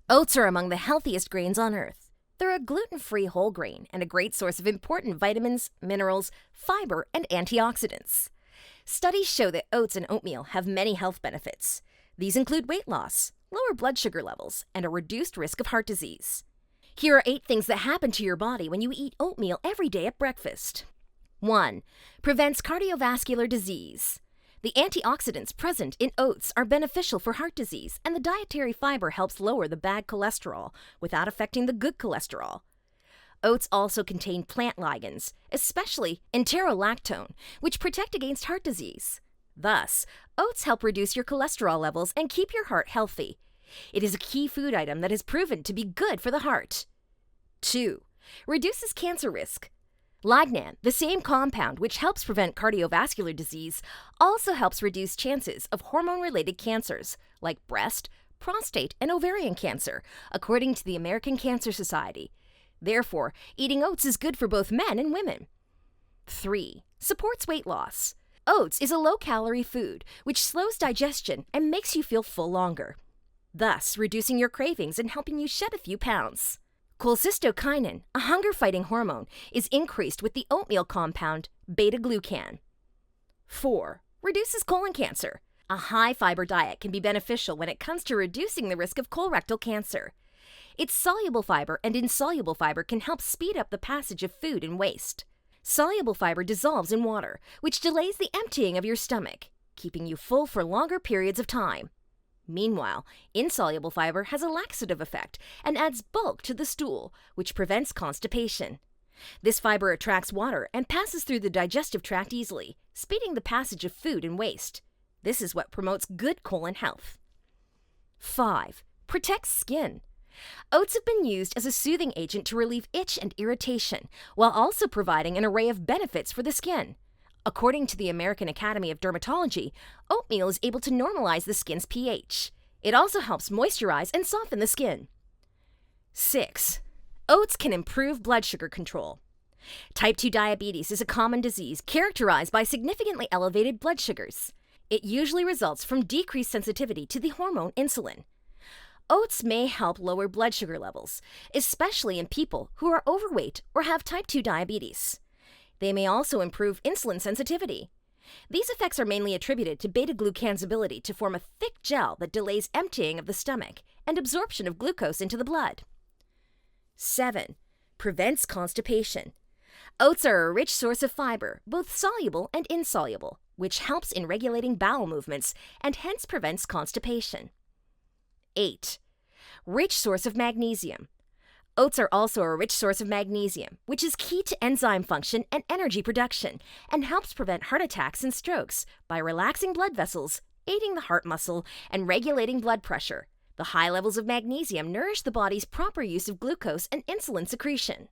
Oats are among the healthiest grains on earth. They're a gluten-free whole grain and a great source of important vitamins, minerals, fiber, and antioxidants. Studies show that oats and oatmeal have many health benefits. These include weight loss, lower blood sugar levels, and a reduced risk of heart disease. Here are 8 things that happen to your body when you eat oatmeal every day at breakfast. 1. Prevents cardiovascular disease. The antioxidants present in oats are beneficial for heart disease, and the dietary fiber helps lower the bad cholesterol without affecting the good cholesterol. Oats also contain plant lignans, especially enterolactone, which protect against heart disease. Thus, oats help reduce your cholesterol levels and keep your heart healthy. It is a key food item that is proven to be good for the heart. 2. Reduces cancer risk. Lignan, the same compound which helps prevent cardiovascular disease, also helps reduce chances of hormone-related cancers like breast, prostate, and ovarian cancer, according to the American Cancer Society. Therefore, eating oats is good for both men and women. 3. Supports weight loss. Oats is a low-calorie food which slows digestion and makes you feel full longer, thus reducing your cravings and helping you shed a few pounds. Cholecystokinin, a hunger-fighting hormone, is increased with the oatmeal compound beta-glucan. 4. Reduces colon cancer. A high-fiber diet can be beneficial when it comes to reducing the risk of colorectal cancer. Its soluble fiber and insoluble fiber can help speed up the passage of food and waste. Soluble fiber dissolves in water, which delays the emptying of your stomach, keeping you full for longer periods of time. Meanwhile, insoluble fiber has a laxative effect and adds bulk to the stool, which prevents constipation. This fiber attracts water and passes through the digestive tract easily, speeding the passage of food and waste. This is what promotes good colon health. 5. Protects skin. Oats have been used as a soothing agent to relieve itch and irritation, while also providing an array of benefits for the skin. According to the American Academy of Dermatology, oatmeal is able to normalize the skin's pH. It also helps moisturize and soften the skin. 6. Oats can improve blood sugar control. Type 2 diabetes is a common disease characterized by significantly elevated blood sugars. It usually results from decreased sensitivity to the hormone insulin. Oats may help lower blood sugar levels, especially in people who are overweight or have type 2 diabetes. They may also improve insulin sensitivity. These effects are mainly attributed to beta-glucan's ability to form a thick gel that delays emptying of the stomach and absorption of glucose into the blood. 7. Prevents constipation. Oats are a rich source of fiber, both soluble and insoluble, which helps in regulating bowel movements and hence prevents constipation. 8. Rich source of magnesium. Oats are also a rich source of magnesium, which is key to enzyme function and energy production, and helps prevent heart attacks and strokes by relaxing blood vessels, aiding the heart muscle, and regulating blood pressure. The high levels of magnesium nourish the body's proper use of glucose and insulin secretion.